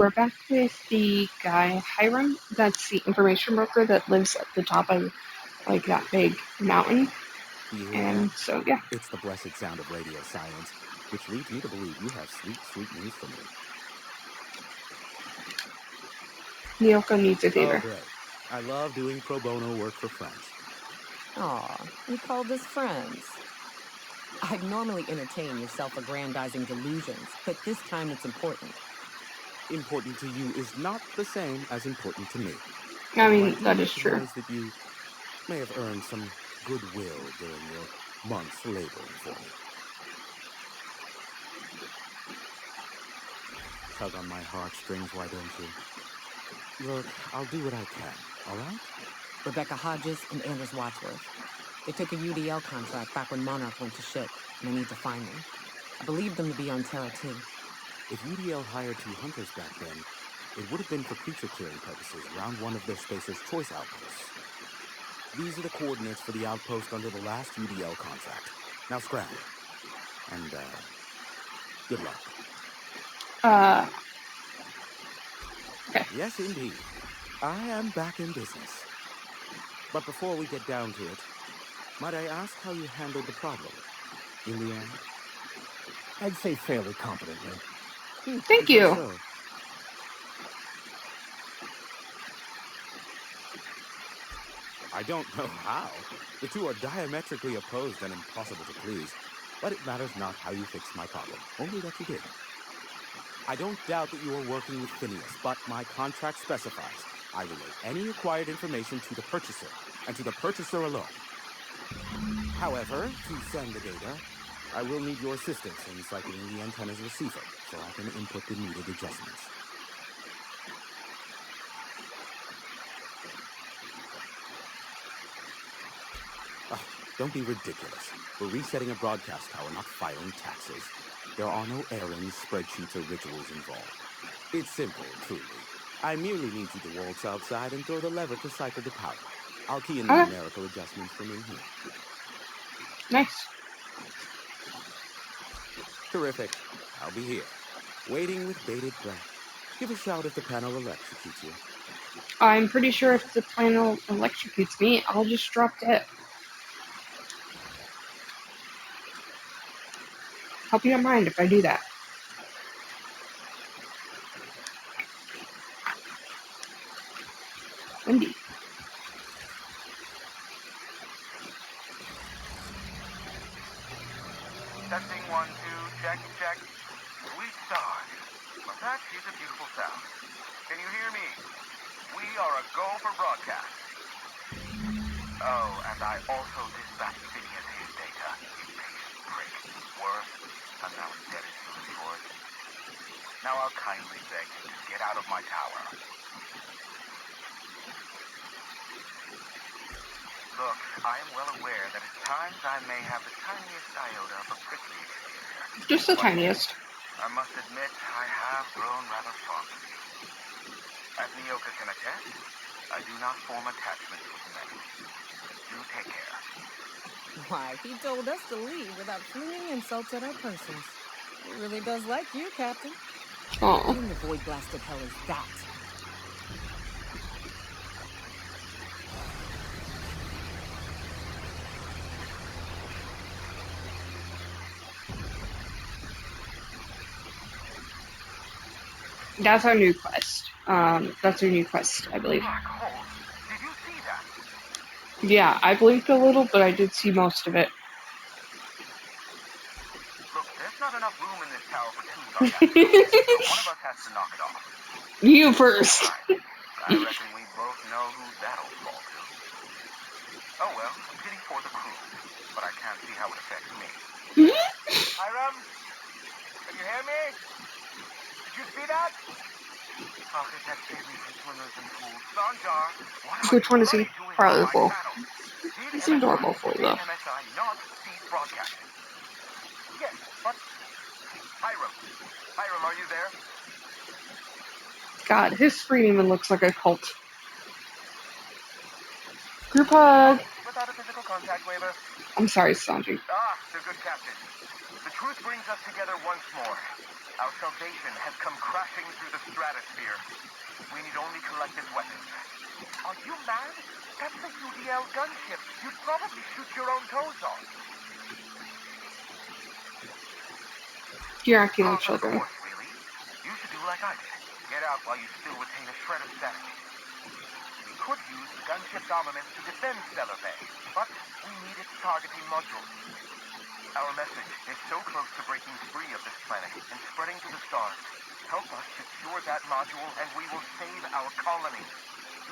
We're back with the guy, Hiram. That's the information broker that lives at the top of, like, that big mountain. Do you hear And that? so, yeah. It's the blessed sound of radio silence, which leads me to believe you have sweet, sweet news for me. Nyoka needs a Oh, favor. great. I love doing pro bono work for friends. Aw, you called us friends. I'd normally entertain your self-aggrandizing delusions, but this time it's important. Important to you is not the same as important to me. I Although I mean, do that is true. recognize that you may have earned some goodwill during your months laboring for me. Tug on my heartstrings, why don't you? Look, I'll do what I can, all right? Rebecca Hodges and Anders Wadsworth. They took a UDL contract back when Monarch went to shit, and I need to find them. I believe them to be on Terra 2. If UDL hired 2 hunters back then, it would have been for creature clearing purposes around one of their Spacer's Choice outposts. These are the coordinates for the outpost under the last UDL contract. Now scram. And, good luck. Okay. Yes, indeed. I am back in business. But before we get down to it, might I ask how you handled the problem? In the end? I'd say fairly competently. Thank Is that you. so? I don't know how. The two are diametrically opposed and impossible to please. But it matters not how you fixed my problem, only that you did. I don't doubt that you are working with Phineas, but my contract specifies I relay any acquired information to the purchaser, and to the purchaser alone. However, to send the data, I will need your assistance in cycling the antenna's receiver, so I can input the needed adjustments. Oh, don't be ridiculous. We're resetting a broadcast tower, not filing taxes. There are no errands, spreadsheets, or rituals involved. It's simple, truly. I merely need you to waltz outside and throw the lever to cycle the power. I'll key in the Okay. numerical adjustments from in here. Nice. Terrific. I'll be here, waiting with bated breath. Give a shout if the panel electrocutes you. I'm pretty sure if the panel electrocutes me, I'll just drop dead. Hope you don't mind if I do that. Windy. Testing 1, 2, check, check. Sweet stars. But that is a beautiful sound. Can you hear me? We are a go for broadcast. Oh, and I also dispatched Phineas his data. Impatient prick. Worse, I'm now indebted to him for it. Now I'll kindly beg him to get out of my tower. Look, I am well aware that at times I may have the tiniest iota of a prickly exterior. Just the But tiniest. I must admit, I have grown rather fond of you. As Nyoka can attest, I do not form attachments with many. Do take care. Why, he told us to leave without flinging insults at our persons. He really does like you, Captain. What Oh. in the void-blasted hell is that? That's our new quest. That's our new quest, I believe. Black hole. Did you see that? Yeah, I blinked a little, but I did see most of it. Look, there's not enough room in this tower for two sarcastic kids, so one of us has to knock it off. You first. Fine. I reckon we both know who that'll fall to. Oh well, a pity for the crew. But I can't see how it affects me. Hiram? Can you hear me? Did you see that? Oh, it had saved me from swimmers and pools. Sanjar, what are Which you one is he? bloody doing on Probably my full. channel? He seemed normal full Did though. MSI not cease broadcasting? Yes, but... Hiram. Hiram, are you there? God, his screen even looks like a cult. Group hug. Without a physical contact waiver? I'm sorry, Sanji. Ah, the good captain. The truth brings us together once more. Our salvation has come crashing through the stratosphere. We need only collect its weapons. Are you mad? That's the UDL gunship. You'd probably shoot your own toes off. You're acting like Of children. course, really. You should do like I did. Get out while you still retain a shred of sanity. We could use the gunship's armaments to defend Stellar Bay, but we need its targeting module. Our message is so close to breaking free of this planet and spreading to the stars. Help us secure that module and we will save our colony.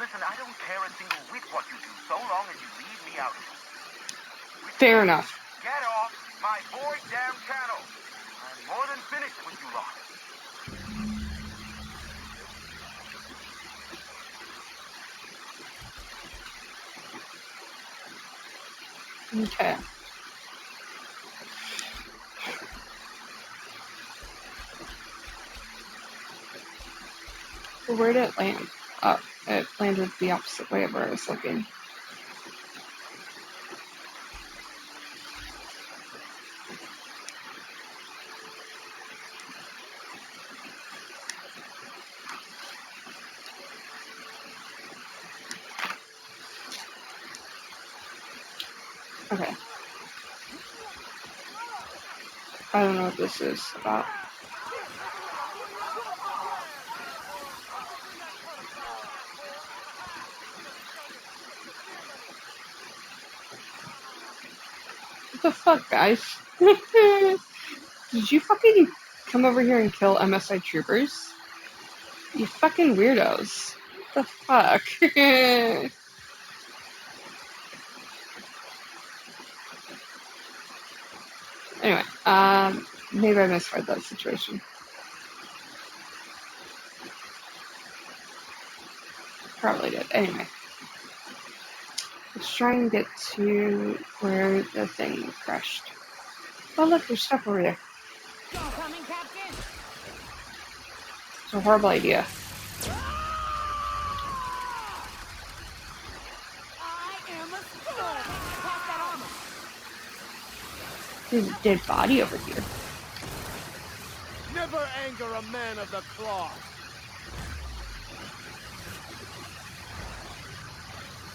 Listen, I don't care a single whit what you do, so long as you leave me out of it. Fair enough. Get off my boy damn channel! I'm more than finished with you lot. Okay. Well, where did it land? Oh, it landed the opposite way of where I was looking. Okay. I don't know what this is about. What the fuck, guys? Did you fucking come over here and kill MSI troopers? You fucking weirdos. What the fuck? Anyway, maybe I misread that situation. Probably did. Anyway. Let's try and get to where the thing crashed. Oh look, there's stuff over there. Coming, Captain. It's a horrible idea. I am a stud. Pass that armor. There's a dead body over here. Never anger a man of the cloth.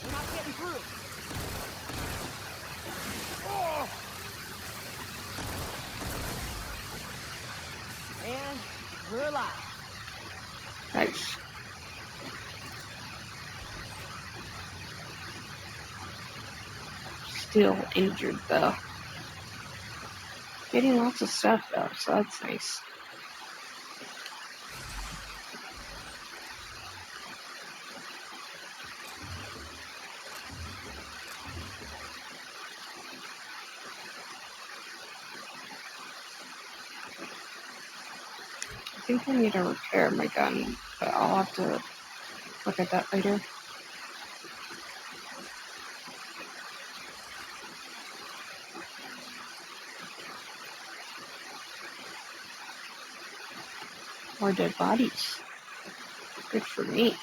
We're not getting through. Oh! And we're alive. Nice. Still injured though. Getting lots of stuff though, so that's nice. I think I need to repair my gun, but I'll have to look at that later. More dead bodies. Good for me.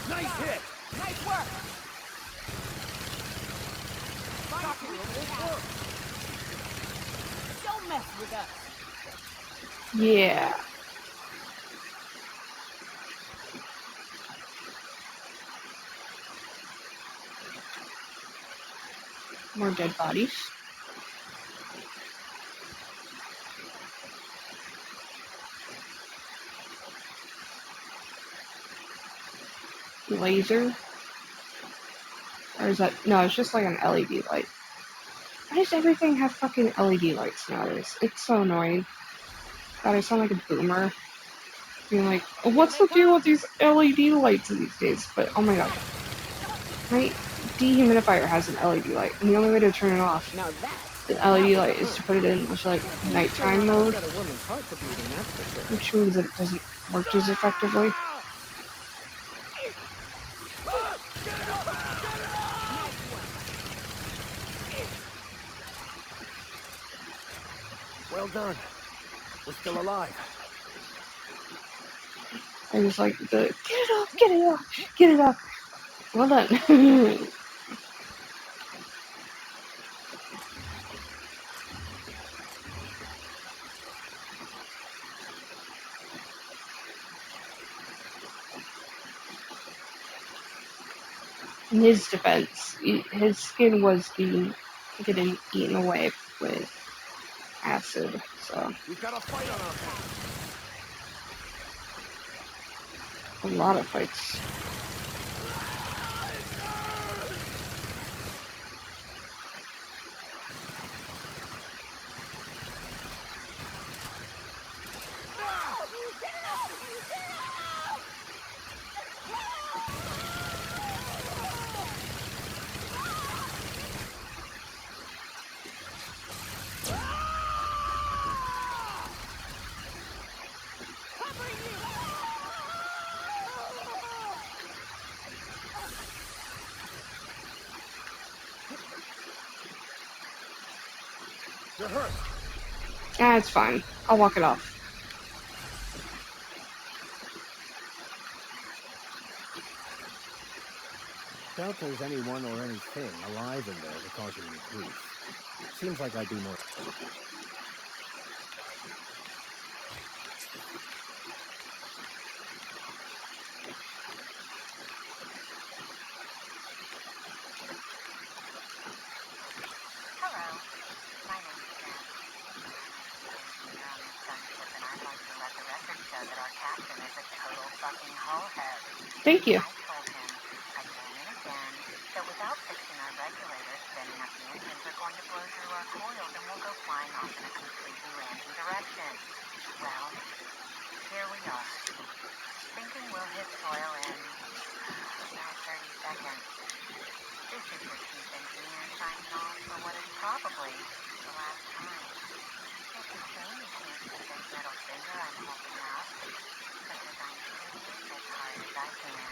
Nice hit! Nice work. Don't mess with us. Yeah. More dead bodies. Laser? Or is that... No, it's just like an LED light. Why does everything have fucking LED lights nowadays? It's so annoying. God, I sound like a boomer. Being like, oh, what's the deal with these LED lights these days? But, oh my god. My dehumidifier has an LED light, and the only way to turn it off, Now that's the LED light, is to put it in with, like, nighttime mode, got a woman's heart to beat in, that's for sure. which means that it doesn't work as effectively. Well done. We're still alive. I just like the, get it up, get it up, get it up. Well done. In his defense, his skin was getting eaten away with acid, so We've got a fight on our hands. a lot of fights. You're hurt. Ah, it's fine. I'll walk it off. Doubt there's anyone or anything alive in there to cause you any grief. Seems like I'd be more... Hello, my name's Jen. I'm an engineer on this gunship, and I'd like to let the record show that our captain is a total fucking hullhead. Thank you. I told him again and again that without fixing our regulators, spinning up the engines are going to blow through our coils and we'll go flying off in a completely random direction. Well, here we are, thinking we'll hit soil in about 30 seconds. This is your chief engineer signing off for what is probably the last time. It's a shame you can't see this middle finger I'm holding up, because I'm doing this as hard as I can.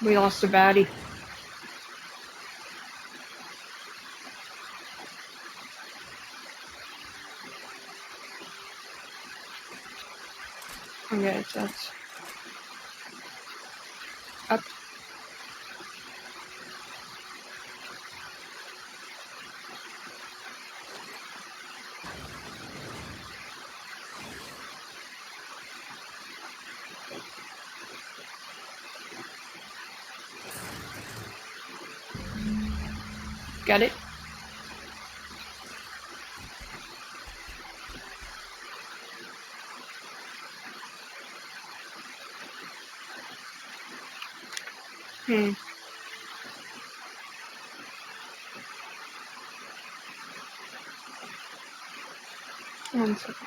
We lost a baddie. Okay, so that's up. Got it? Hmm. One second.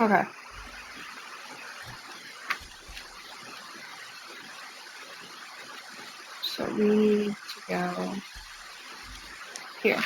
Okay. So we need to go here.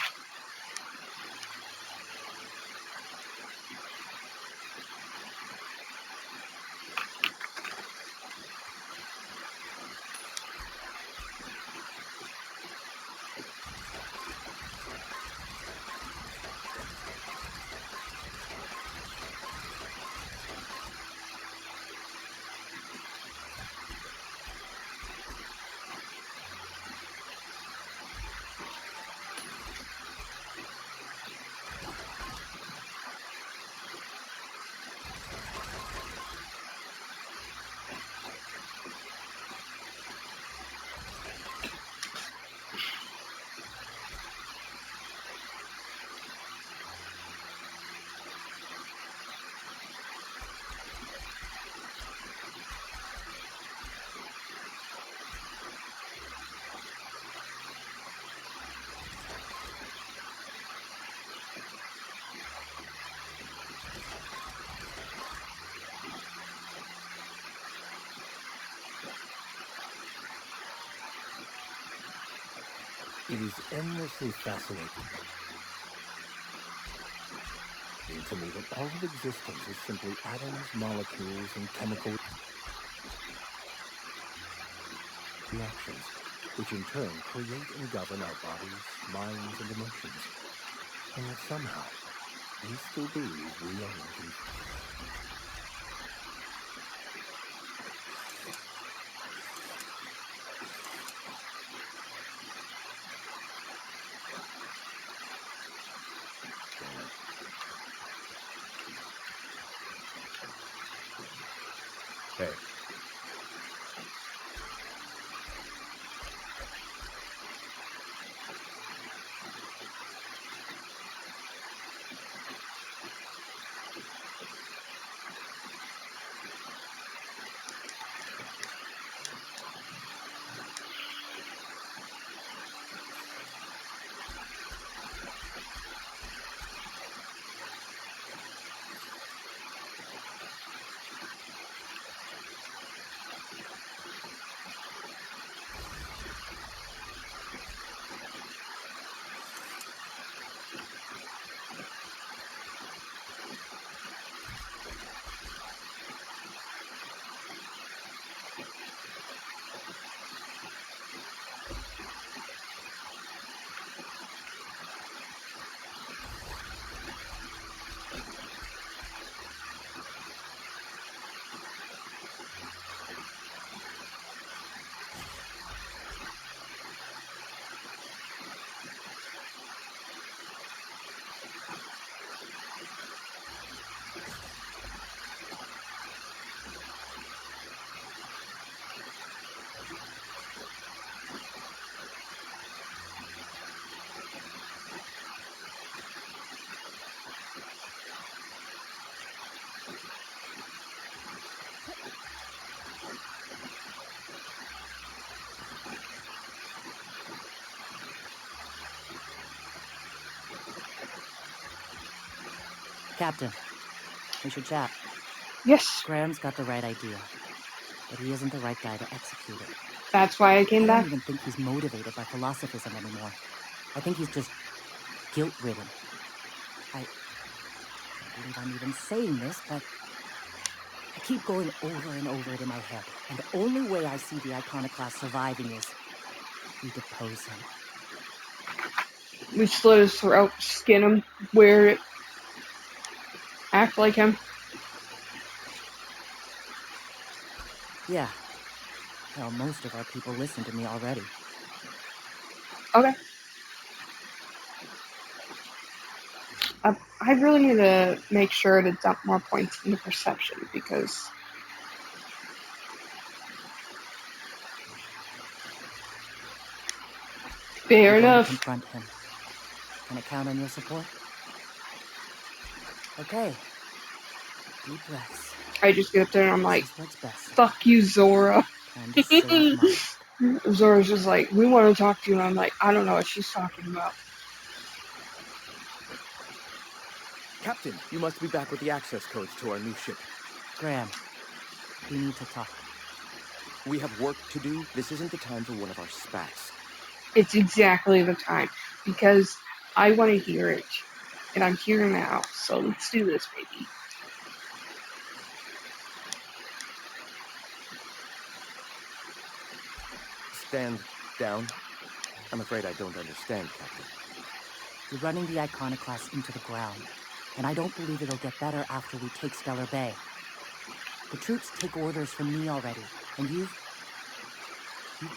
It is endlessly fascinating. fascinating to me that all of existence is simply atoms, molecules, and chemical reactions, which in turn create and govern our bodies, minds, and emotions. And yet somehow, we still believe we are in control. Hey, Captain, we should chat. Yes, Graham's got the right idea, but he isn't the right guy to execute it. that's why I I came don't back. even think he's motivated by philosophism anymore. I think he's just guilt-ridden. I can't believe I'm even saying this, but I keep going over and over it in my head, and the only way I see the Iconoclast surviving is we depose him. We slit his throat, skin him, wear it, act like him. Yeah. Hell, most of our people listen to me already. Okay. I really need to make sure to dump more points into perception because fair I'm going to enough. confront him. Can I count on your support? Okay. Deep breaths. I just get up there and I'm like, This is what's best. fuck you, Zora. Time to save Monarch. Zora's just like, we want to talk to you. And I'm like, I don't know what she's talking about. Captain, you must be back with the access codes to our new ship. Graham, we need to talk. We have work to do. This isn't the time for one of our spats. It's exactly the time because I want to hear it. And I'm here now. So let's do this, baby. Stand down. I'm afraid I don't understand, Captain. You're running the Iconoclast into the ground, and I don't believe it'll get better after we take Stellar Bay. The troops take orders from me already, and you've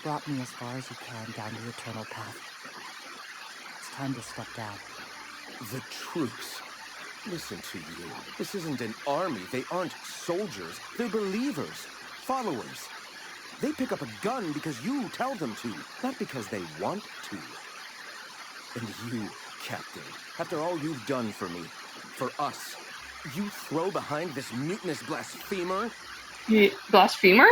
brought me as far as you can down the Eternal Path. It's time to step down. The troops. Listen to you. This isn't an army. They aren't soldiers. They're believers. Followers. They pick up a gun because you tell them to, not because they want to. And you, Captain, after all you've done for me, for us, you throw behind this mutinous blasphemer? Blasphemer?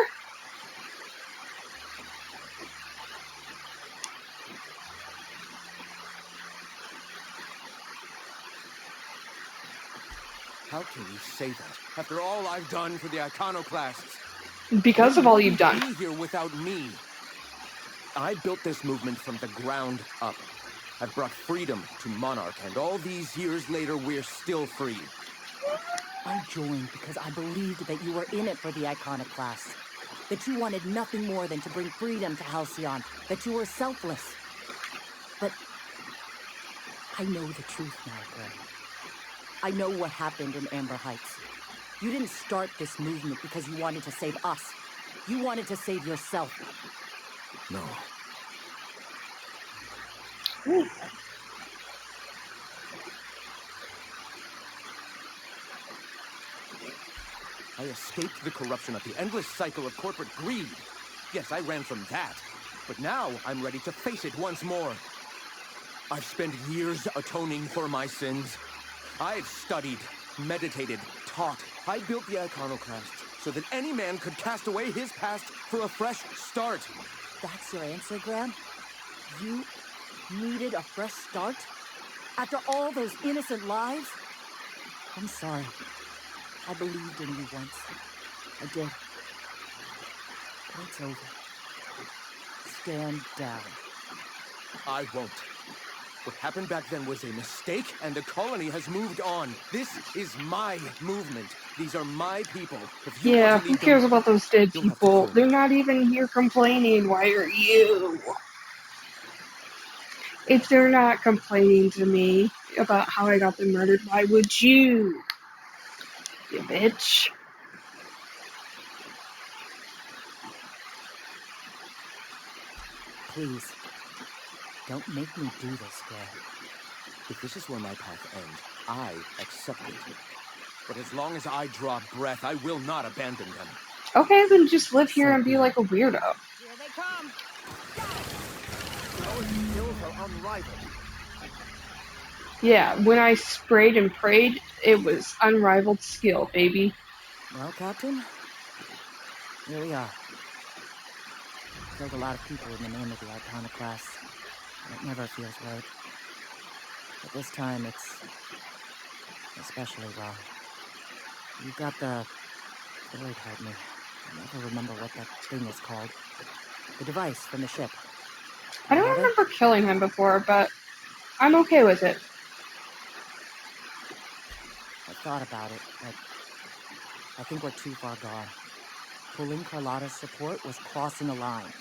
How can you say that, after all I've done for the Iconoclasts? Because They of all you've wouldn't done. be here without me. I built this movement from the ground up. I've brought freedom to Monarch, and all these years later, we're still free. I joined because I believed that you were in it for the Iconoclasts. That you wanted nothing more than to bring freedom to Halcyon. That you were selfless. But I know the truth now, Gray. I know what happened in Amber Heights. You didn't start this movement because you wanted to save us. You wanted to save yourself. No. I escaped the corruption of the endless cycle of corporate greed. Yes, I ran from that. But now I'm ready to face it once more. I've spent years atoning for my sins. I've studied, meditated, taught. I built the Iconoclasts so that any man could cast away his past for a fresh start. That's your answer, Graham? You needed a fresh start? After all those innocent lives? I'm sorry. I believed in you once. I did. But it's over. Stand down. I won't. What happened back then was a mistake, and the colony has moved on. This is my movement. These are my people. If you Yeah, want to who lead cares them, about those dead you'll have to people? kill They're me. not even here complaining. Why are you? If they're not complaining to me about how I got them murdered, why would you? You bitch. Please. Don't make me do this, Graham. If this is where my path ends, I accept it. But as long as I draw breath, I will not abandon them. Okay, then just live here So and be be like it. a weirdo. Here they come. Your skills are unrivaled. Yeah, when I sprayed and prayed, it was unrivaled skill, baby. Well, Captain, here we are. Killed a lot of people in the name of the Iconoclasts. And it never feels right. But this time it's especially wrong. You got the... Lloyd help me. I never remember what that thing is called. The device from the ship. I Do you don't have it? remember killing him before, but I'm okay with it. I thought about it, but I think we're too far gone. Pulling Carlotta's support was crossing a line.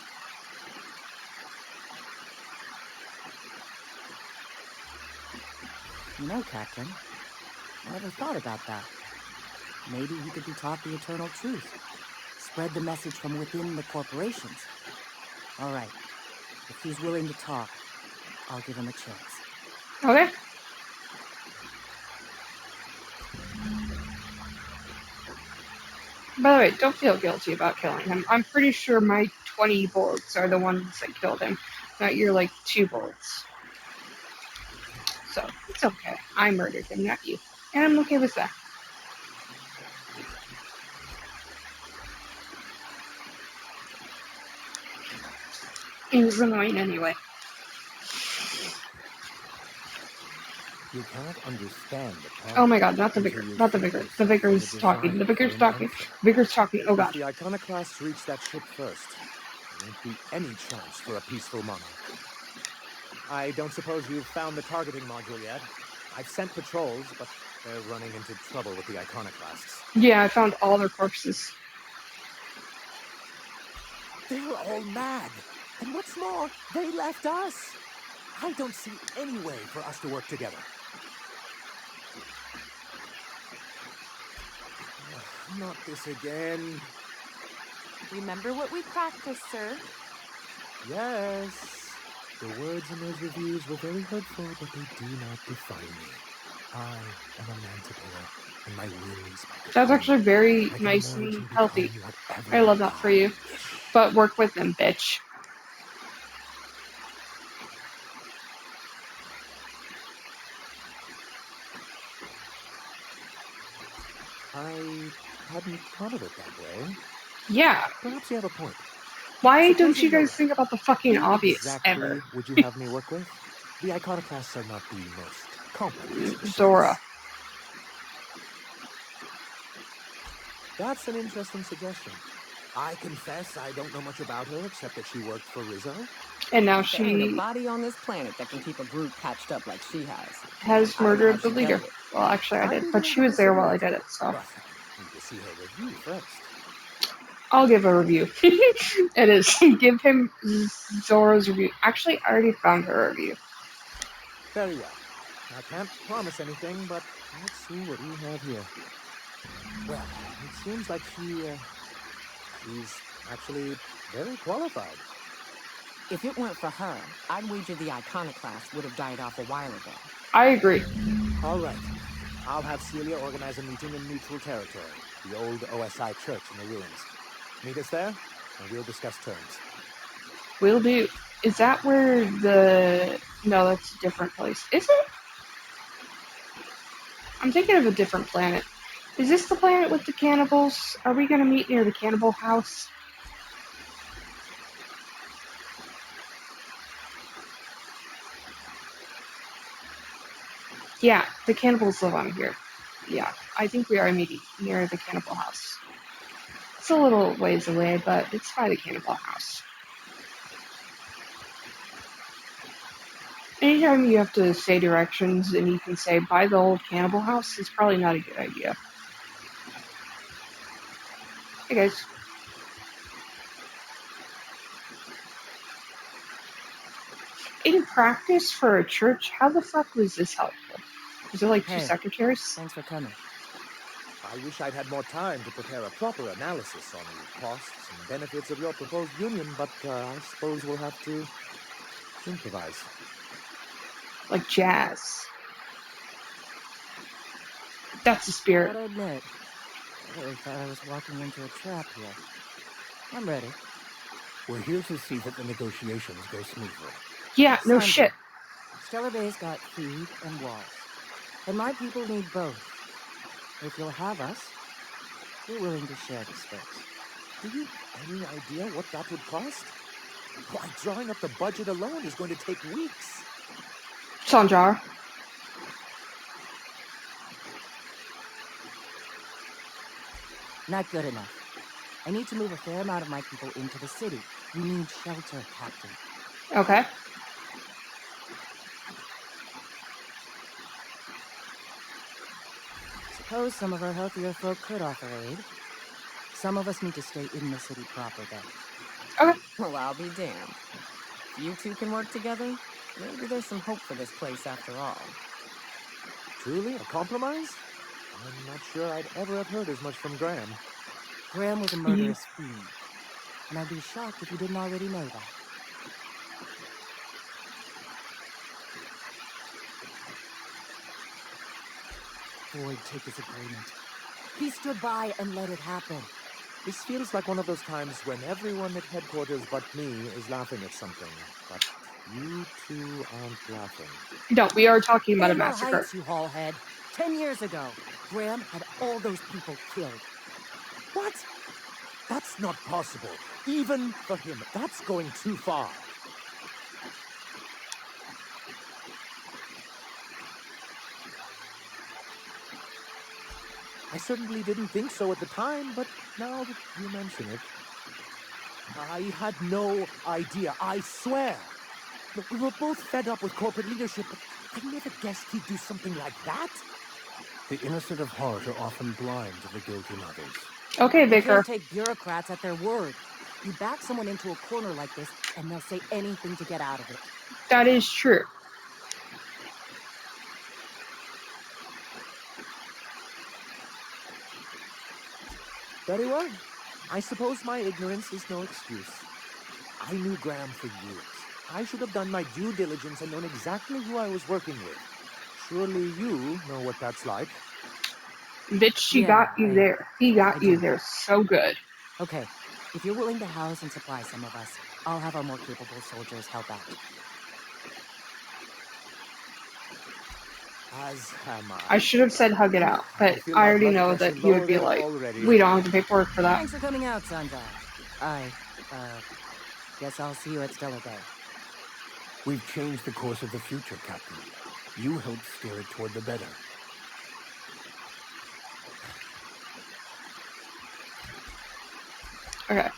You know, Captain, I never thought about that. Maybe he could be taught the eternal truth. Spread the message from within the corporations. All right. If he's willing to talk, I'll give him a chance. Okay? By the way, don't feel guilty about killing him. I'm pretty sure my 20 bullets are the ones that killed him, not your, 2 bullets. So, it's okay. I murdered him, not you. And I'm okay with that. It was annoying anyway. You cannot understand the past Oh my god, not the until vicar. you Not the free vicar. The yourself from the vicar's talking. desire The vicar's for an talking. answer. The vicar's talking. Oh If god. the Iconoclasts reach that ship first, there won't be any chance for a peaceful monarch. I don't suppose you've found the targeting module yet. I've sent patrols, but they're running into trouble with the Iconoclasts. Yeah, I found all their corpses. They're all mad! And what's more, they left us! I don't see any way for us to work together. Not this again. Remember what we practiced, sir. Yes. The words in those reviews were very hurtful, but they do not define me. I am a manticore, and my will is my That's control. actually very I can nice emerge and and healthy. become whatever I love that for you. wish. But work with them, bitch. I hadn't thought of it that way. Yeah. Perhaps you have a point. Why don't Supposing you you're guys right. think about the fucking Who obvious exactly ever? would you have me work with? The Iconoclasts are not the most competent species. Zora. That's an interesting suggestion. I confess I don't know much about her except that she worked for Rizzo. And now There ain't a she body on this planet that can keep a group patched up like she has. has I don't know how murdered the she does leader. it. Well, actually, I I'd did, be but willing she to was there consider while I it, did it, so but I need to see her review first. I'll give a review. It is. Give him Zoro's review. Actually, I already found her review. Very well. I can't promise anything, but let's see what we have here. Well, it seems like she's actually very qualified. If it weren't for her, I'd wager the iconoclast would have died off a while ago. I agree. All right. I'll have Celia organize a meeting in neutral territory, the old OSI church in the ruins. Meet us there, and we'll discuss terms. Will do. Is that where the... No, that's a different place. Is it? I'm thinking of a different planet. Is this the planet with the cannibals? Are we going to meet near the cannibal house? Yeah, the cannibals live on here. Yeah, I think we are meeting near the cannibal house. It's a little ways away, but it's by the cannibal house. Anytime you have to say directions and you can say by the old cannibal house, it's probably not a good idea. Hey guys. In practice for a church, how the fuck was this helpful? Was it like two Hey, secretaries? thanks for coming. I wish I'd had more time to prepare a proper analysis on the costs and benefits of your proposed union, but I suppose we'll have to improvise. Like jazz. That's the spirit. Gotta admit, I really thought I was walking into a trap here. I'm ready. We're here to see that the negotiations go smoothly. Yeah, no Sandra, shit. Stellar Bay's got food and walls. And my people need both. If you'll have us, we're willing to share the space. Do you have any idea what that would cost? Why, drawing up the budget alone is going to take weeks. Sandra. Not good enough. I need to move a fair amount of my people into the city. We need shelter, Captain. Okay. Suppose some of our healthier folk could offer aid. Some of us need to stay in the city proper, though. Okay. Well, I'll be damned. If you two can work together, maybe there's some hope for this place after all. Truly, a compromise? I'm not sure I'd ever have heard as much from Graham. Graham was a murderous fiend. And I'd be shocked if you didn't already know that. Boyd take his agreement. He stood by and let it happen. This feels like one of those times when everyone at headquarters but me is laughing at something, but you two aren't laughing. No, we are talking about a Vandal massacre. Heights, you haulhead. 10 years ago, Graham had all those people killed. What? That's not possible. Even for him, that's going too far. I certainly didn't think so at the time, but now that you mention it, I had no idea, I swear. Look, we were both fed up with corporate leadership, but I never guessed he'd do something like that. The innocent of heart are often blind to the guilt in others. Okay, You Vicar. can't take bureaucrats at their word. You back someone into a corner like this, and they'll say anything to get out of it. That is true. Very well. I suppose my ignorance is no excuse. I knew Graham for years. I should have done my due diligence and known exactly who I was working with. Surely you know what that's like. Bitch, he Yeah, got you there. He I got you do. there so good. Okay, if you're willing to house and supply some of us, I'll have our more capable soldiers help out. As am I. I should have said hug it out, I but feel I my already blood know pressure that he would be lowering like, already. we don't have the paperwork for that. Thanks for coming out, Sandra. Guess I'll see you at Stellar Bay. We've changed the course of the future, Captain. You helped steer it toward the better. Okay.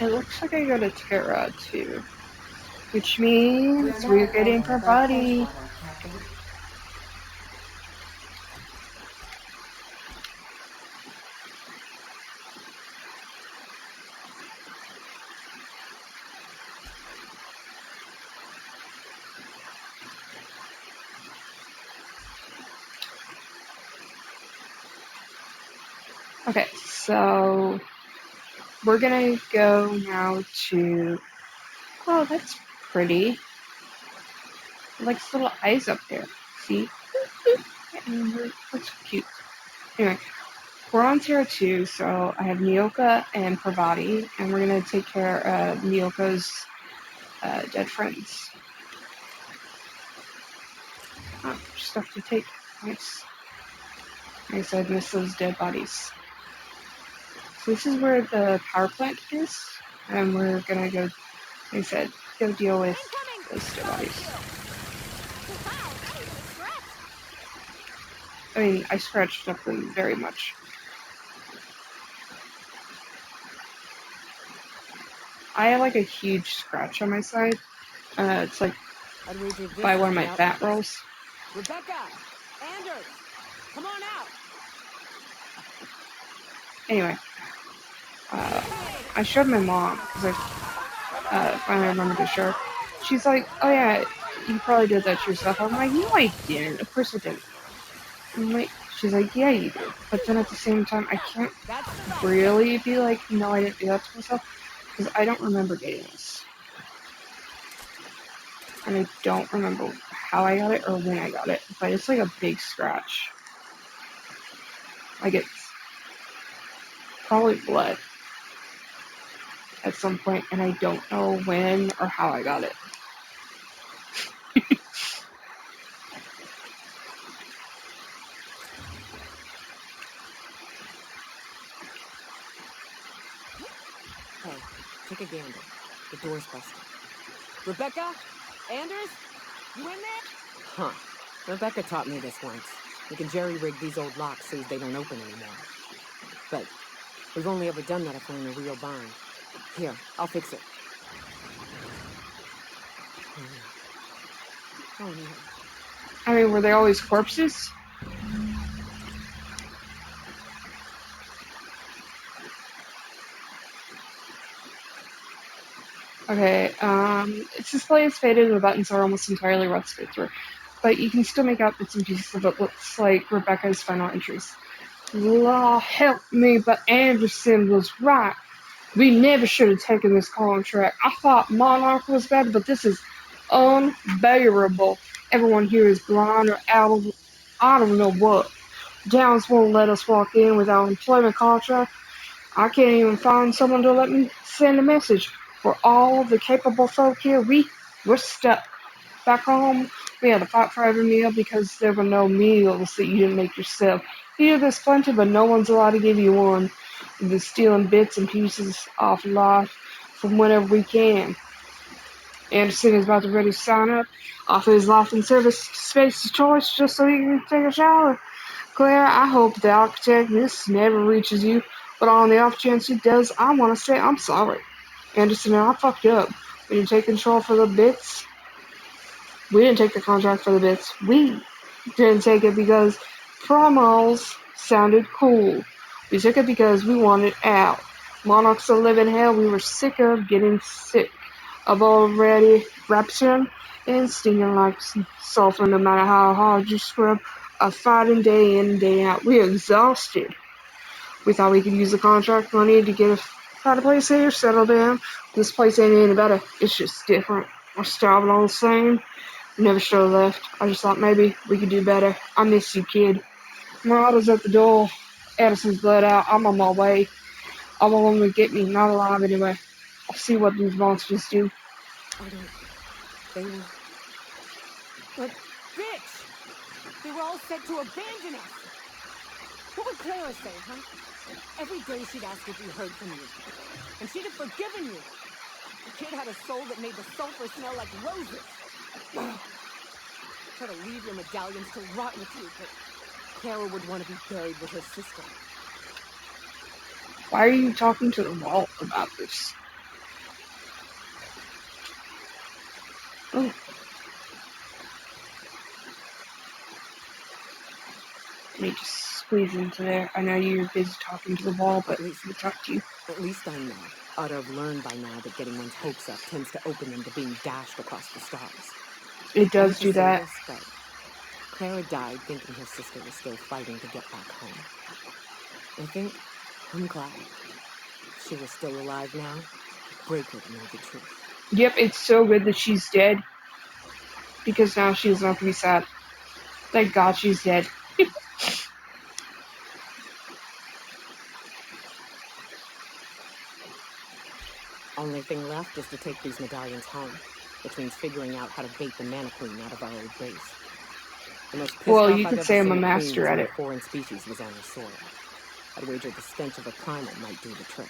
It looks like I go to Terra too, which means we're getting for Buddy. Okay, so we're gonna go now to. Oh, that's pretty. Like little eyes up there. See? That's cute. Anyway, we're on Terra 2, so I have Nyoka and Parvati, and we're gonna take care of Nyoka's dead friends. Oh, stuff to take. Nice. Nice, I'd miss those dead bodies. So this is where the power plant is, and we're gonna go, like I said, go deal with those dead bodies. I mean, I scratched up them very much. I have like a huge scratch on my side. It's like I'd wager this by is one of the my outlet. bat rolls. Rebecca! Anders! Come on out! Anyway, I showed my mom because I finally remembered to show her. She's like, "Oh yeah, you probably did that yourself." I'm like, "No, I didn't. Of course I didn't." I'm like, she's like, "Yeah, you did." But then at the same time, I can't really be like, "No, I didn't do that to myself," because I don't remember getting this, and I don't remember how I got it or when I got it. But it's like a big scratch. Like it's probably blood at some point, and I don't know when or how I got it. Hey, take a gander. The door's busted. Rebecca? Anders? You in there? Huh. Rebecca taught me this once. You can jerry-rig these old locks so they don't open anymore. But we've only ever done that if we're in a real bind. Here, I'll fix it. Oh no. I mean, were they always corpses? Okay, its display is faded and the buttons are almost entirely rusted through, but you can still make out bits and pieces of what looks like Rebecca's final entries. Law help me, but Anderson was right. We never should have taken this contract. I thought Monarch was better, but this is unbearable. Everyone here is blind or out of I don't know what. Downs won't let us walk in without an employment contract. I can't even find someone to let me send a message. For all the capable folk here, we're stuck. Back home, we had to fight for every meal because there were no meals that you didn't make yourself. Here there's plenty, but no one's allowed to give you one. We're just stealing bits and pieces off life from whenever we can. Anderson is about to ready to sign up, offer his life and service space of choice just so he can take a shower. Claire, I hope the architect this never reaches you, but on the off chance it does, I want to say I'm sorry. Anderson and I fucked up. We didn't take control for the bits. We didn't take the contract for the bits. We didn't take it because promos sounded cool. We took it because we wanted out. Monarchs of live in hell, we were sick of getting sick of already rapturing and stinging like sulfur no matter how hard you scrub a fighting day in and day out. We're exhausted. We thought we could use the contract money to get Got a place here, settle down. This place ain't any better. It's just different. We're starving all the same. Never should have left. I just thought maybe we could do better. I miss you, kid. My auto's at the door. Addison's bled out. I'm on my way. I want them to get me. Not alive anyway. I'll see what these monsters do. I don't... They were... But, bitch! They were all set to abandon us! What would Clara say, huh? Every day she'd ask if we heard from you. And she'd have forgiven you. The kid had a soul that made the sulfur smell like roses. Ugh. Try to leave your medallions to rot with you, but Clara would want to be buried with her sister. Why are you talking to the wall about this? Oh. Let me just squeeze into there. I know you're busy talking to the wall, but let me talk to you. At least I know. Ought to have learned by now that getting one's hopes up tends to open them to being dashed across the stars. It does do that. This, but Clara died thinking her sister was still fighting to get back home. I think I'm glad. If she were still alive now, Breaker would know the truth. Yep, it's so good that she's dead. Because now she doesn't have to be sad. Thank God she's dead. Only thing left is to take these medallions home, which means figuring out how to bait the Mana Queen out of our old base. The most pissed Well, off you I've could ever say I'm seen a a master queen at from a it. foreign species was on her soil. I'd wager the stench of a primal might do the trick.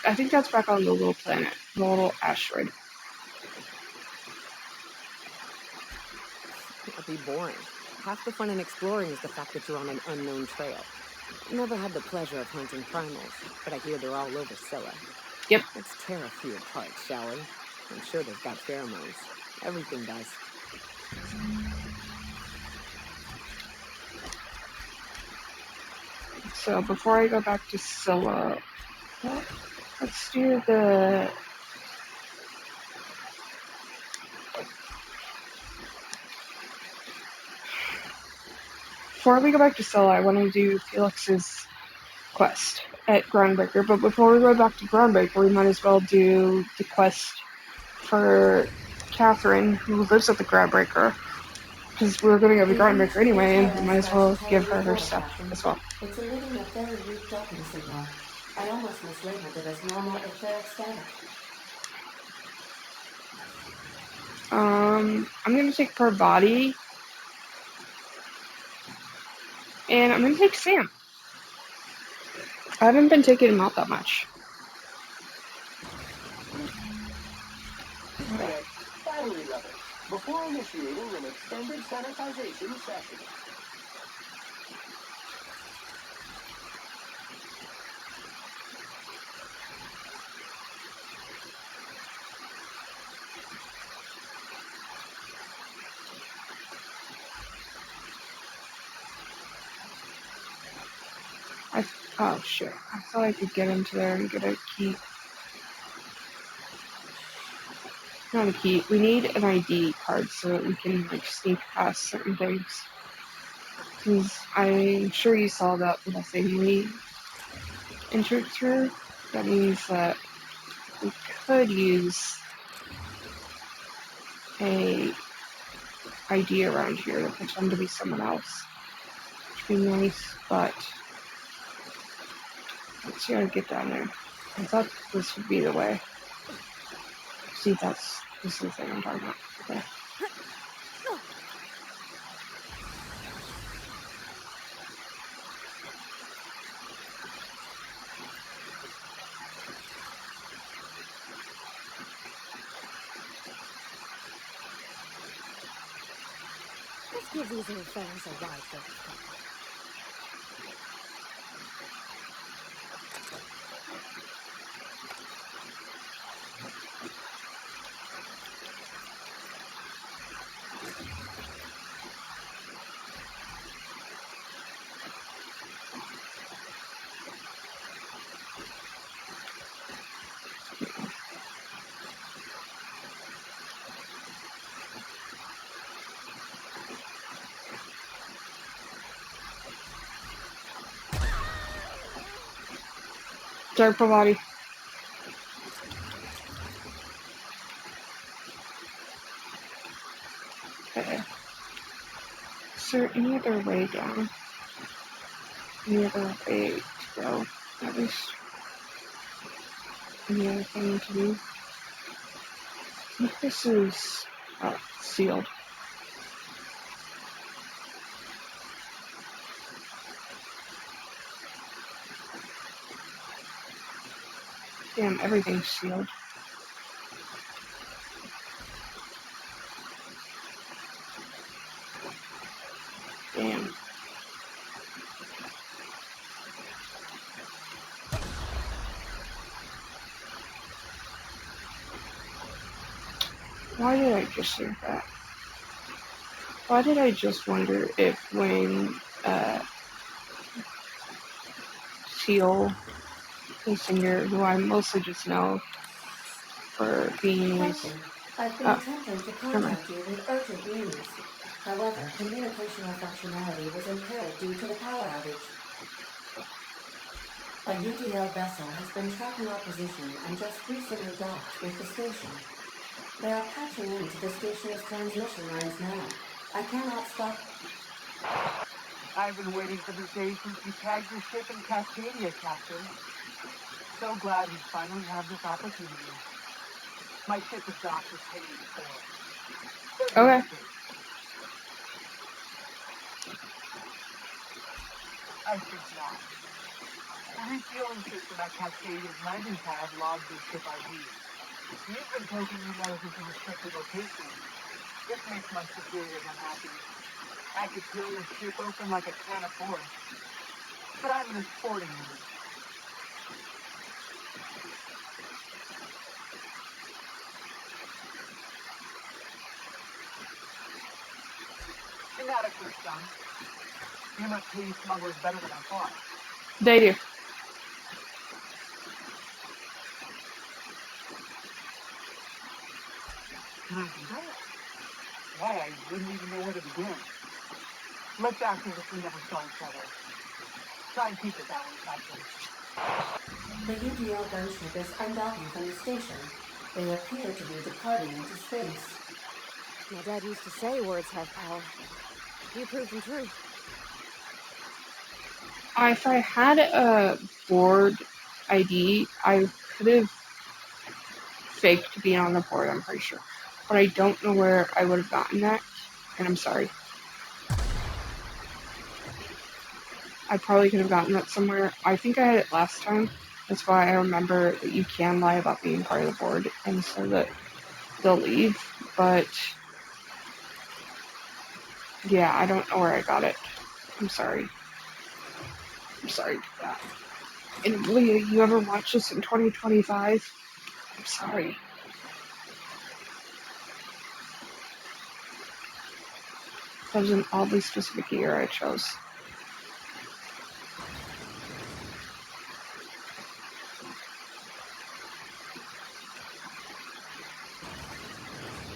I think that's back on the little planet, the little asteroid. That'd be boring. Half the fun in exploring is the fact that you're on an unknown trail. Never had the pleasure of hunting primals, but I hear they're all over Scylla. Yep. Let's tear a few apart, shall we? I'm sure they've got pheromones. Everything does. So before I go back to Scylla, let's do the... Before we go back to Scylla, I want to do Felix's quest at Groundbreaker. But before we go back to Groundbreaker, we might as well do the quest for Catherine, who lives at the Groundbreaker. Because we're going to go to Groundbreaker anyway, and we might as well give her her stuff as well. It's emitting a very weak docking signal. I almost mislabeled it as normal etheric static. I'm going to take her body. And I'm going to take Sam. I haven't been taking him out that much. Check battery level before initiating an extended sanitization session. Oh shit. I thought I could get into there and get a key. Not a key. We need an ID card so that we can like sneak past certain things. Because I'm sure you saw that little thing we entered through. That means that we could use a ID around here to pretend to be someone else. Which would be nice, but let's see how to get down there. I thought this would be the way. See, this is the thing I'm talking about. Okay. Let's give these old fellas a ride for a couple. Sorry, Pavati. Okay. Is there any other way down? Any other way to go? At least any other thing to do? I think this is sealed. Damn, everything's sealed. Damn. Why did I just think that? Why did I just wonder if when Teal, the singer, who I mostly just know for being Captain, I've been oh, attempting to never mind. contact you with urgent news. However, communicational functionality was impaired due to the power outage. A UDL vessel has been tracking our position and just recently docked with the station. They are patching into the station's transmission lines now. I cannot stop. I've been waiting for this day since you tagged your ship in Cascadia, Captain. So glad we finally have this opportunity. My ship is docked with Payne 4. Okay. I think not. The refueling system at Cascadia's landing pad logged your ship ID. You've been poking your nose into restricted locations. This makes my superiors unhappy. I could peel your ship open like a can of force. But I'm in a sporting mood. Inadequate, son. You must pay smugglers better than I thought. They do. Can I do that? Why, I wouldn't even know where to begin. Let's act as if we never saw each other. Try and keep it that way, Captain. The UDL gunship is undocking from the station. They appear to be departing into space. My dad used to say words have power. You proved them true. If I had a board ID, I could have faked being on the board, I'm pretty sure. But I don't know where I would have gotten that, and I'm sorry. I probably could have gotten that somewhere. I think I had it last time. That's why I remember that you can lie about being part of the board, and so that they'll leave. But yeah, I don't know where I got it. I'm sorry. I'm sorry for that. And Leah, you ever watch this in 2025? I'm sorry. That was an oddly specific year I chose.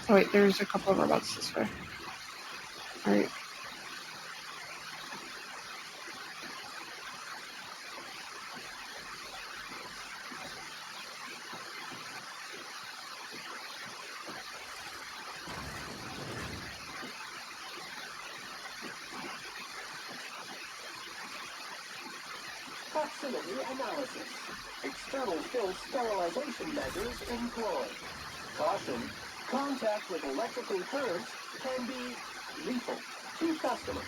Oh wait, there's a couple of robots this way. Alright. Proximity analysis. External fill sterilization measures employed. Caution, contact with electrical currents can be lethal to customers.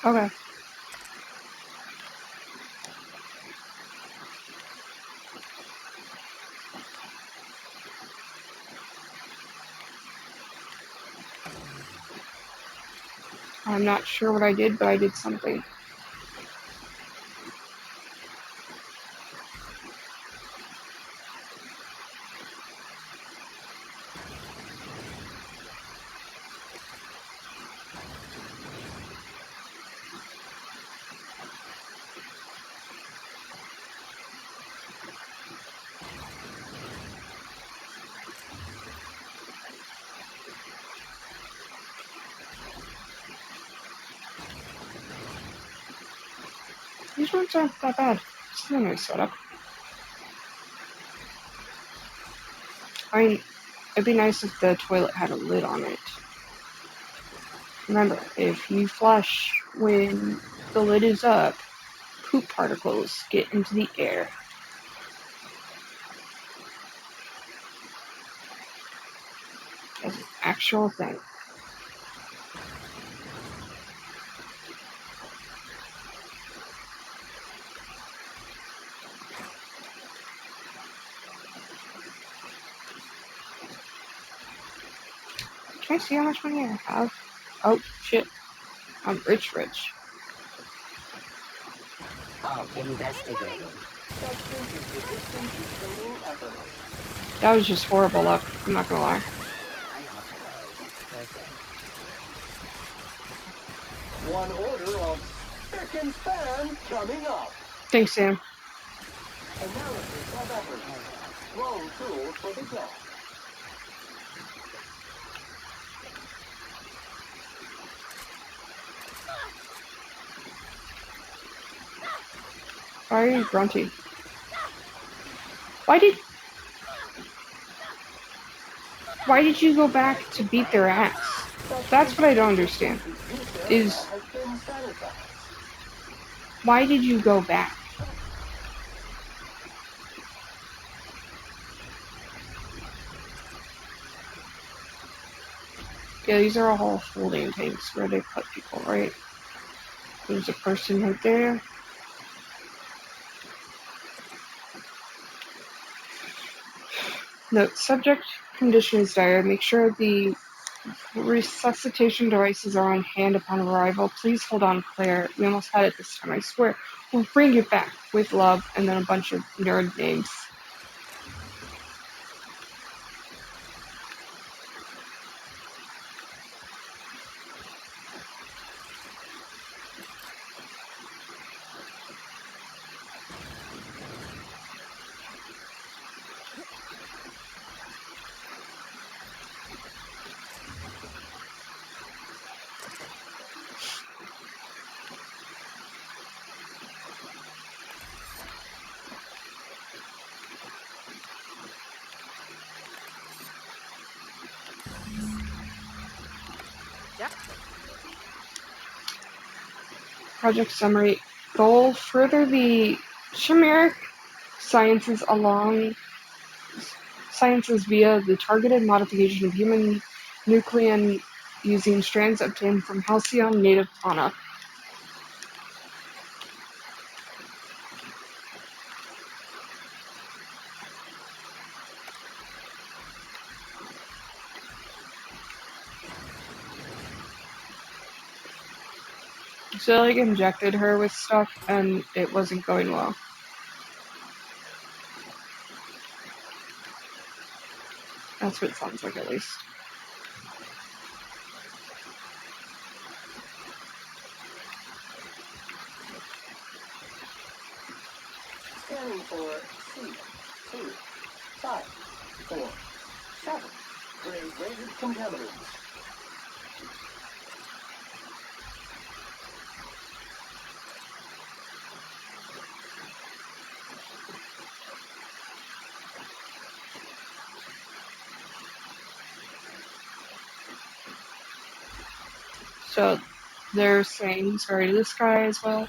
Okay. I'm not sure what I did, but I did something. These ones aren't that bad. is a nice setup. I mean, it'd be nice if the toilet had a lid on it. Remember, if you flush when the lid is up, poop particles get into the air. That's an actual thing. Can I see how much money I have? Oh, shit. I'm rich. Investigating. That was just horrible luck, I'm not gonna lie. One order of spick and span coming up. Thanks, Sam. Analysis of efforts. Drone tools for the job. Why are you grunting? Why did you go back to beat their ass? That's what I don't understand. Is why did you go back? Yeah, these are all holding tanks where they put people, right? There's a person right there. Note, subject condition is dire. Make sure the resuscitation devices are on hand upon arrival. Please hold on, Claire. We almost had it this time, I swear. We'll bring you back. With love, and then a bunch of nerd names. Project summary. Goal: further the chimeric sciences via the targeted modification of human nuclein using strands obtained from Halcyon native fauna. So like injected her with stuff and it wasn't going well. That's what it sounds like, at least. Scanning for C2, 5, 4, 7. Grade rated contaminants. So they're saying sorry to this guy as well.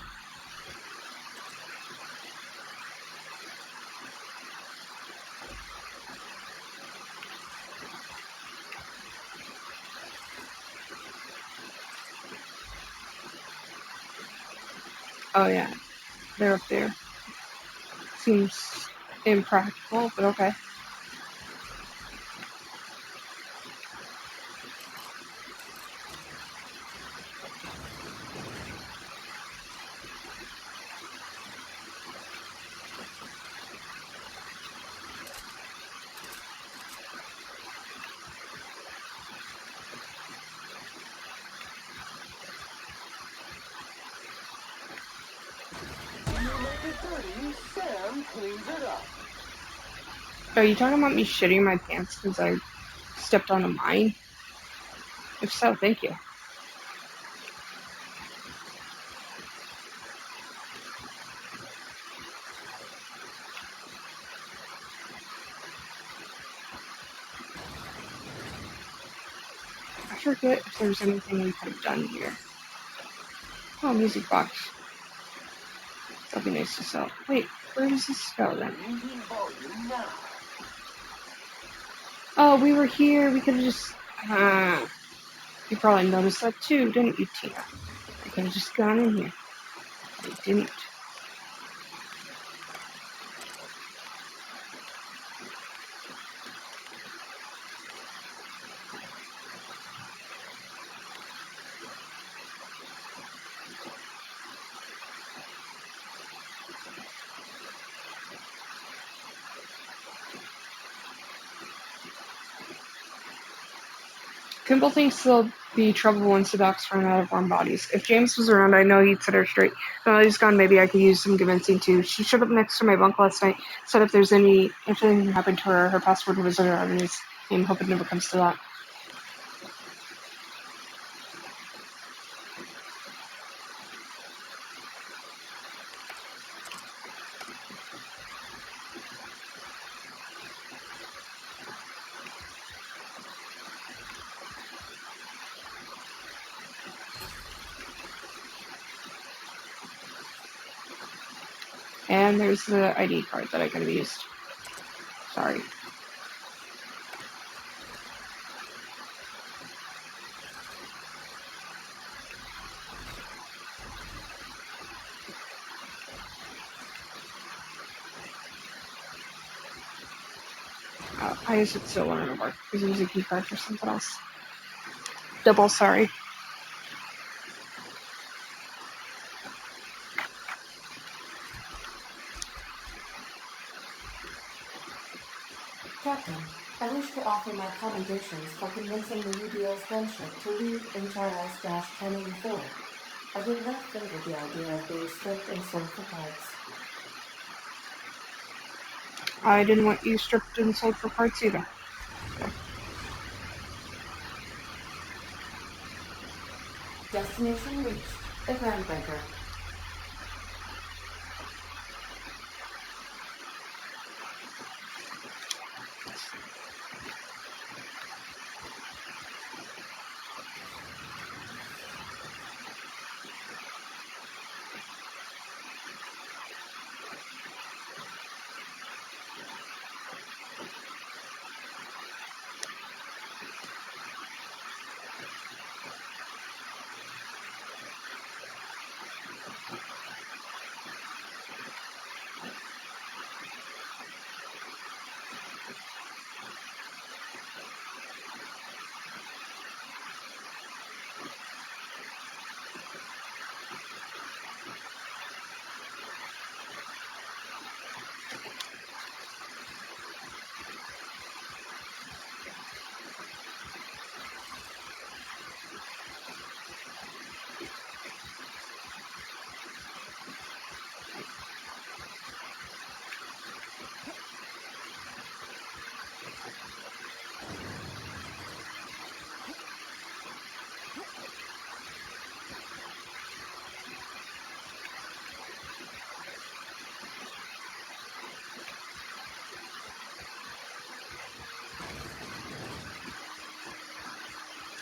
Oh yeah, they're up there. Seems impractical, but okay. Sam cleans it up. Are you talking about me shitting my pants because I stepped on a mine? If so, thank you. forget if there's anything we could have done here. Oh, music box. That'd be nice to sell. Wait, where does this go then? Oh, we were here. We could have just. You probably noticed that too, didn't you, Tina? I could have just gone in here. But I didn't. Kimball thinks there'll be trouble once the docs run out of warm bodies. If James was around, I know he'd set her straight. Now that he's gone, maybe I could use some convincing too. She showed up next to my bunk last night, said if anything happened to her, her password was in her evidence. And hope it never comes to that. And there's the ID card that I could have used. Sorry. I guess it still wouldn't have worked because it was a key card for something else. Double sorry. Captain, I wish to offer my commendations for convincing the UDO's gunship to leave HRS-1084. I did not favor the idea of being stripped and sold for parts. I didn't want you stripped and sold for parts either. Destination reached. The Groundbreaker.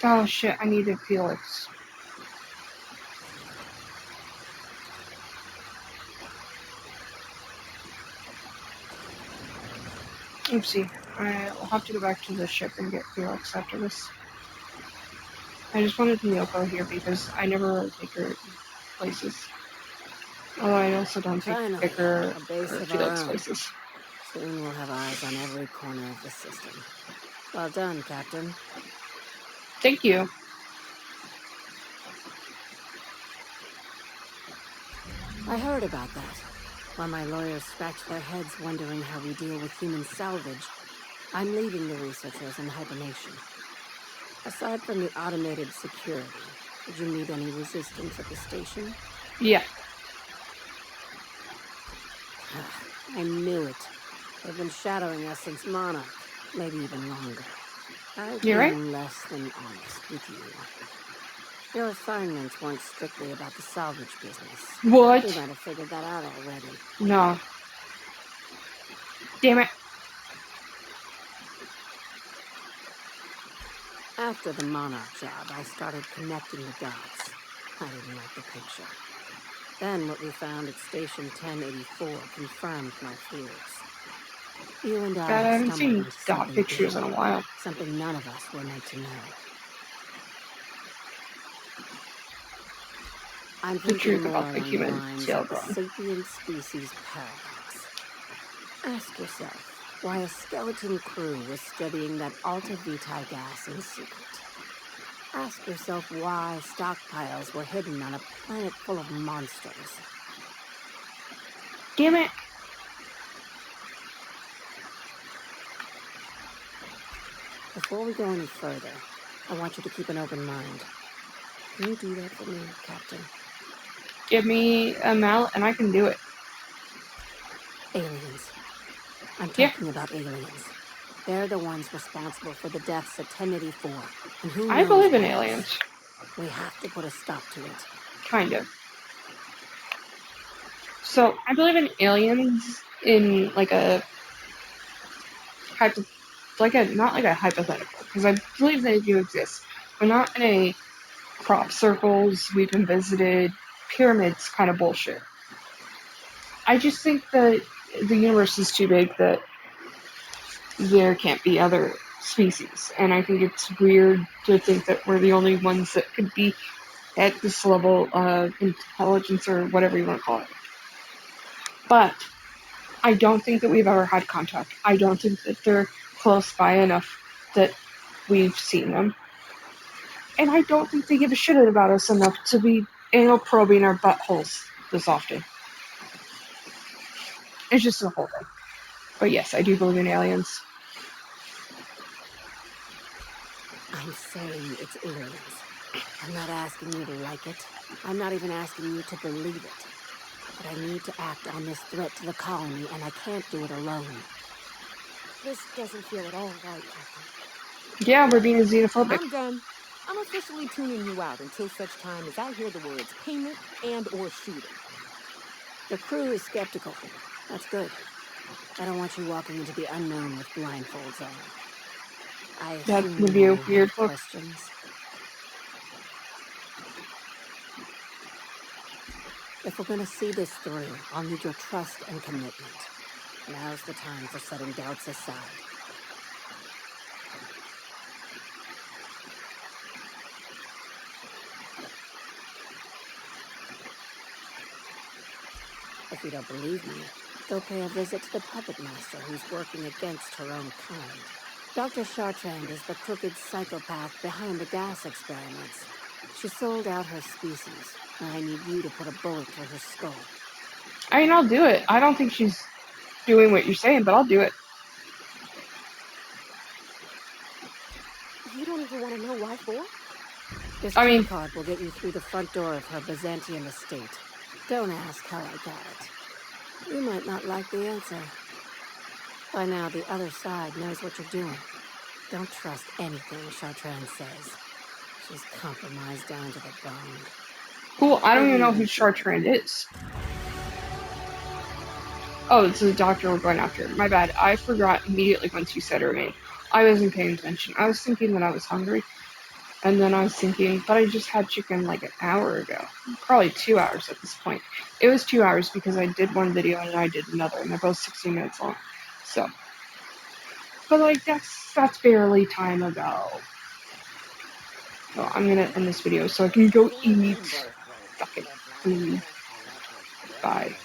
Oh shit, I needed Felix. Oopsie. I'll have to go back to the ship and get Felix after this. I just wanted Miyoko here because I never really take her places. Although I also don't take Finally, Vicar a base or of our Felix own. places. Soon we'll have eyes on every corner of the system. Well done, Captain. Thank you. I heard about that. While my lawyers scratch their heads wondering how we deal with human salvage, I'm leaving the researchers in hibernation. Aside from the automated security, did you meet any resistance at the station? Yeah. I knew it. They've been shadowing us since Monarch, maybe even longer. I've You're right. been less than honest with you. Your assignments weren't strictly about the salvage business. What? You might have figured that out already. No. Damn it. After the Monarch job, I started connecting the dots. I didn't like the picture. Then what we found at Station 1084 confirmed my fears. You and I God, I have haven't stumbled seen into dot something pictures big, in a while. something none of us were meant to know. I'm The thinking truth more about the along the human lines tail of the drawing. sapient species paradox. Ask yourself why a skeleton crew was studying that Alta Vitae gas in secret. Ask yourself why stockpiles were hidden on a planet full of monsters. Damn it! Before we go any further, I want you to keep an open mind. Can you do that for me, Captain? Give me a mallet and I can do it. Aliens. I'm Yeah. talking about aliens. They're the ones responsible for the deaths at 1084. And who I knows believe in what else. aliens. We have to put a stop to it. Kind of. So, I believe in aliens in like a not like a hypothetical, because I believe they do exist, but not in a crop circles, we've been visited, pyramids kind of bullshit. I just think that the universe is too big that there can't be other species, and I think it's weird to think that we're the only ones that could be at this level of intelligence or whatever you want to call it. But I don't think that we've ever had contact. I don't think that they're close by enough that we've seen them. And I don't think they give a shit about us enough to be anal probing our buttholes this often. It's just the whole thing. But yes, I do believe in aliens. I'm saying it's aliens. I'm not asking you to like it. I'm not even asking you to believe it. But I need to act on this threat to the colony, and I can't do it alone. This doesn't feel at all right, Captain. Yeah, we're being xenophobic. I'm done. I'm officially tuning you out until such time as I hear the words payment and or shooting. The crew is skeptical. That's good. I don't want you walking into the unknown with blindfolds on. I That assume would you be a all weird have look. questions. If we're gonna see this through, I'll need your trust and commitment. Now's the time for setting doubts aside. If you don't believe me, go pay a visit to the puppet master who's working against her own kind. Dr. Chartrand is the crooked psychopath behind the gas experiments. She sold out her species, and I need you to put a bullet through her skull. I mean, I'll do it. I don't think she's doing what you're saying, but I'll do it. You don't even want to know why for? This I mean, keycard will get you through the front door of her Byzantium estate. Don't ask how I got it. You might not like the answer. By now, the other side knows what you're doing. Don't trust anything Chartrand says. She's compromised down to the bone. cool. I don't even know Maybe who Chartrand is. Oh, it's the doctor we're going after. My bad. I forgot immediately once you said her name. I wasn't paying attention. I was thinking that I was hungry. And then I was thinking, but I just had chicken like an hour ago. Probably 2 hours at this point. It was 2 hours because I did one video and I did another, and they're both 16 minutes long. So, but like that's barely time ago. So I'm gonna end this video so I can go eat fucking food. Bye.